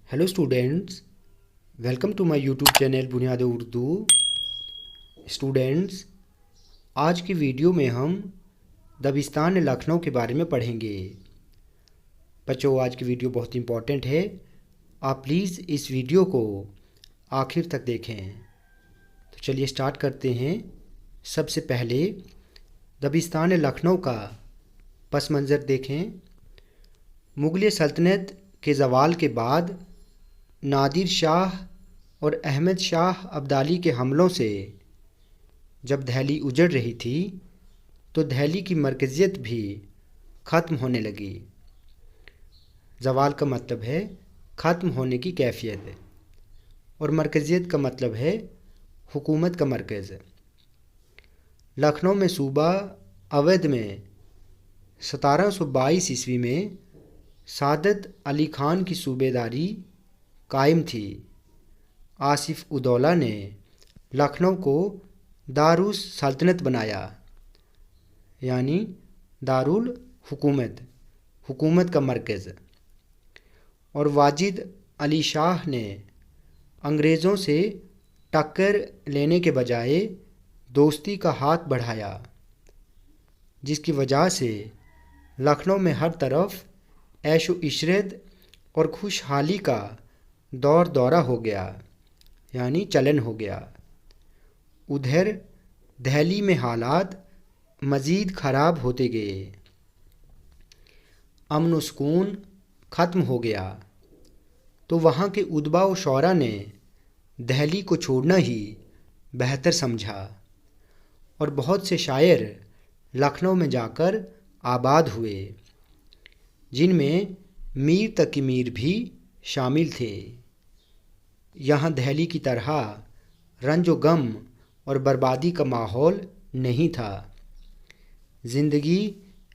Hello students, welcome to my YouTube channel बुनियाद Urdu. Students, आज की वीडियो में हम दबिस्तान लखनऊ के बारे में पढ़ेंगे। बच्चों, आज की वीडियो बहुत इंपॉर्टेंट है। आप प्लीज़ इस वीडियो को आखिर तक देखें। तो चलिए स्टार्ट करते हैं। सबसे पहले दबिस्तान लखनऊ का पस मंज़र देखें। मुग़ल सल्तनत के ज़वाल के बाद नादिर शाह और अहमद शाह अब्दाली के हमलों से जब दहली उजड़ रही थी तो दहली की मरकज़ियत भी ख़त्म होने लगी। ज़वाल का मतलब है ख़त्म होने की कैफियत, और मरकज़ियत का मतलब है हुकूमत का मरकज़। लखनऊ में सूबा अवध में 1722 ईस्वी में सादत अली ख़ान की सूबेदारी कायम थी। आसिफ उदौला ने लखनऊ को दारुस सल्तनत बनाया, यानी दारुल हुकूमत, हुकूमत का मरकज़। और वाजिद अली शाह ने अंग्रेज़ों से टक्कर लेने के बजाय दोस्ती का हाथ बढ़ाया, जिसकी वजह से लखनऊ में हर तरफ ऐश व इशरत और खुशहाली का दौरा हो गया, यानी चलन हो गया। उधर दहली में हालात मज़ीद ख़राब होते गए। अमन व सुकून ख़त्म हो गया तो वहाँ के उदबा व शौरा ने दहली को छोड़ना ही बेहतर समझा, और बहुत से शायर लखनऊ में जाकर आबाद हुए, जिनमें मीर तकी मीर भी शामिल थे। यहाँ दहली की तरह रंज व गम और बर्बादी का माहौल नहीं था। ज़िंदगी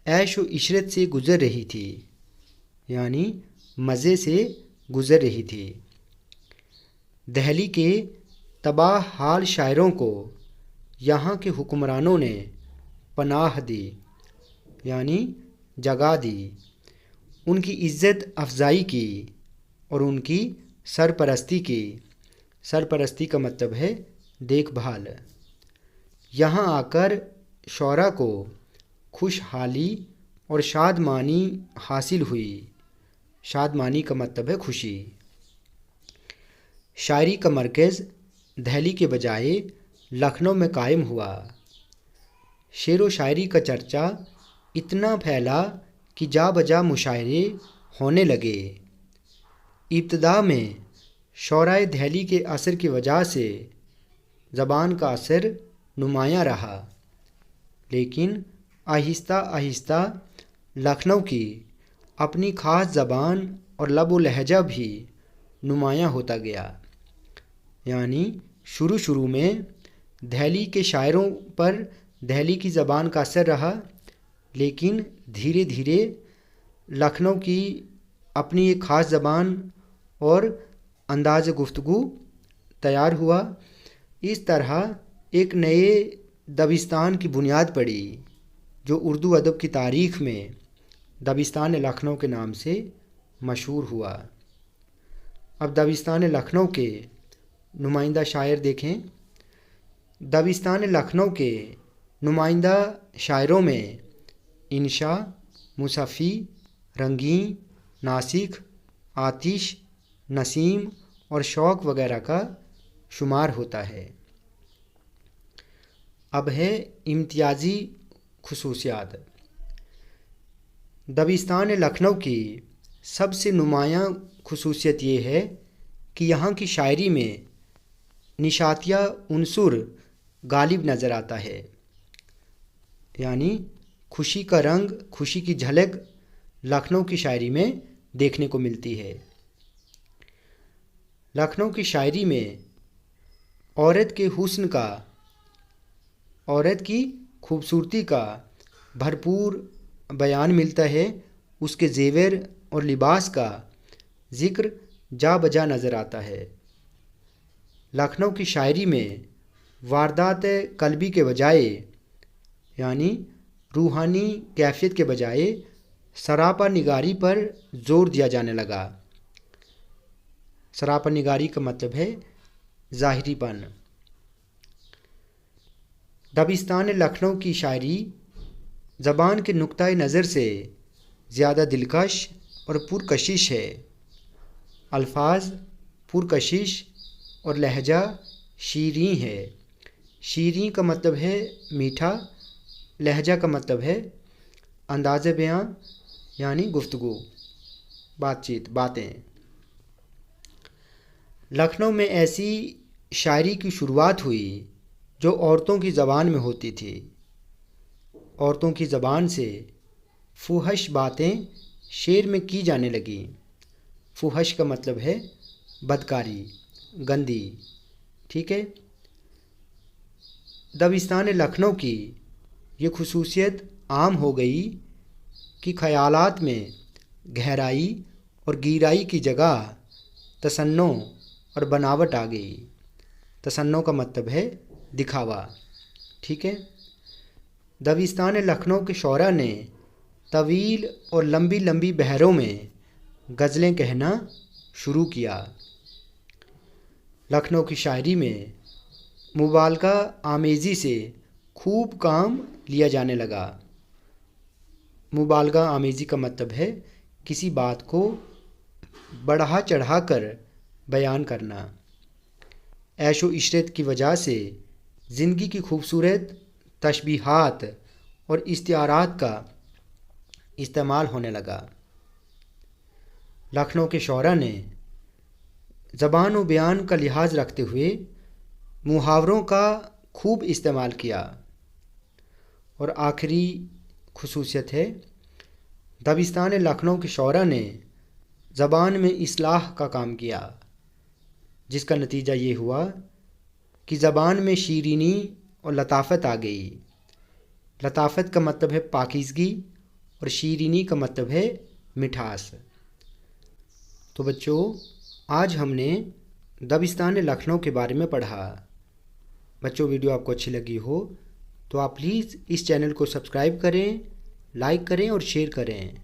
ऐश व इशरत से गुज़र रही थी, यानी मज़े से गुज़र रही थी। दहली के तबाह हाल शायरों को यहाँ के हुक्मरानों ने पनाह दी, यानी जगह दी, उनकी इज़्ज़त अफजाई की और उनकी सरपरस्ती की। सरपरस्ती का मतलब है देखभाल। यहाँ आकर शौरा को खुशहाली और शादमानी हासिल हुई। शादमानी का मतलब है खुशी। शायरी का मरकज़ दहली के बजाय लखनऊ में कायम हुआ। शेर व शायरी का चर्चा इतना फैला कि जा बजा मुशायरे होने लगे। इब्तदा में शौराए दहली के असर की वजह से ज़बान का असर नुमायाँ रहा, लेकिन आहिस्ता आहिस्ता लखनऊ की अपनी ख़ास ज़बान और लब व लहजा भी नुमायाँ होता गया। यानी शुरू में दहली के शायरों पर दहली की ज़बान का असर रहा, लेकिन धीरे धीरे लखनऊ की अपनी एक ख़ास ज़बान और अंदाज़ गुफ्तगू तैयार हुआ। इस तरह एक नए दबिस्तान की बुनियाद पड़ी, जो उर्दू अदब की तारीख़ में दबिस्तान लखनऊ के नाम से मशहूर हुआ। अब दबिस्तान लखनऊ के नुमाइंदा शायर देखें। दबिस्तान लखनऊ के नुमाइंदा शायरों में इंशा, मुसफ़ी, रंगीन, नासिक, आतिश, नसीम और शौक़ वगैरह का शुमार होता है। अब है इम्तियाज़ी खुसूसियात। दबिस्तान लखनऊ की सबसे नुमायाँ खुसूसियत ये है कि यहाँ की शायरी में निशातिया उन्सुर गालिब नज़र आता है, यानी खुशी का रंग, खुशी की झलक लखनऊ की शायरी में देखने को मिलती है। लखनऊ की शायरी में औरत के हुस्न का, औरत की खूबसूरती का भरपूर बयान मिलता है। उसके ज़ेवर और लिबास का ज़िक्र जा बजा नज़र आता है। लखनऊ की शायरी में वारदात कल्बी के बजाय, यानी रूहानी कैफियत के बजाय सरापा निगारी पर ज़ोर दिया जाने लगा। सरापन निगारी का मतलब है ज़ाहिरीपन। दबिस्तान लखनऊ की शायरी ज़बान के नुक्ताए नज़र से ज़्यादा दिलकश और पुरकशिश है। अल्फाज पुरकशिश और लहजा शीरीं है। शीरीं का मतलब है मीठा, लहजा का मतलब है अंदाज़ बयां यानी गुफ्तगू, बातचीत, बातें। लखनऊ में ऐसी शायरी की शुरुआत हुई जो औरतों की ज़बान में होती थी। औरतों की ज़बान से फुहश बातें शेर में की जाने लगीं। फुहश का मतलब है बदकारी, गंदी, ठीक है। दबिस्तान लखनऊ की ये खुसूसियत आम हो गई कि ख़यालात में गहराई और गहराई की जगह तसन्नो और बनावट आ गई। तसन्नो का मतलब है दिखावा, ठीक है। दबिस्तान लखनऊ के शौरा ने तवील और लंबी लंबी बहरों में गज़लें कहना शुरू किया। लखनऊ की शायरी में मुबालगा आमेज़ी से खूब काम लिया जाने लगा। मुबालगा आमेज़ी का मतलब है किसी बात को बढ़ा चढ़ा कर बयान करना। ऐशो इशरत की वजह से ज़िंदगी की खूबसूरत तशबीहात और इस्तिआरात का इस्तेमाल होने लगा। लखनऊ के शौरा ने ज़बान व बयान का लिहाज रखते हुए मुहावरों का खूब इस्तेमाल किया। और आखिरी खुसूसियत है, दबिस्तान लखनऊ के शौरा ने ज़बान में इस्लाह का काम किया, जिसका नतीजा ये हुआ कि ज़बान में शीरीनी और लताफ़त आ गई। लताफ़त का मतलब है पाकीज़गी और शीरीनी का मतलब है मिठास। तो बच्चों, आज हमने दबिस्तान लखनऊ के बारे में पढ़ा। बच्चों, वीडियो आपको अच्छी लगी हो तो आप प्लीज़ इस चैनल को सब्सक्राइब करें, लाइक करें और शेयर करें।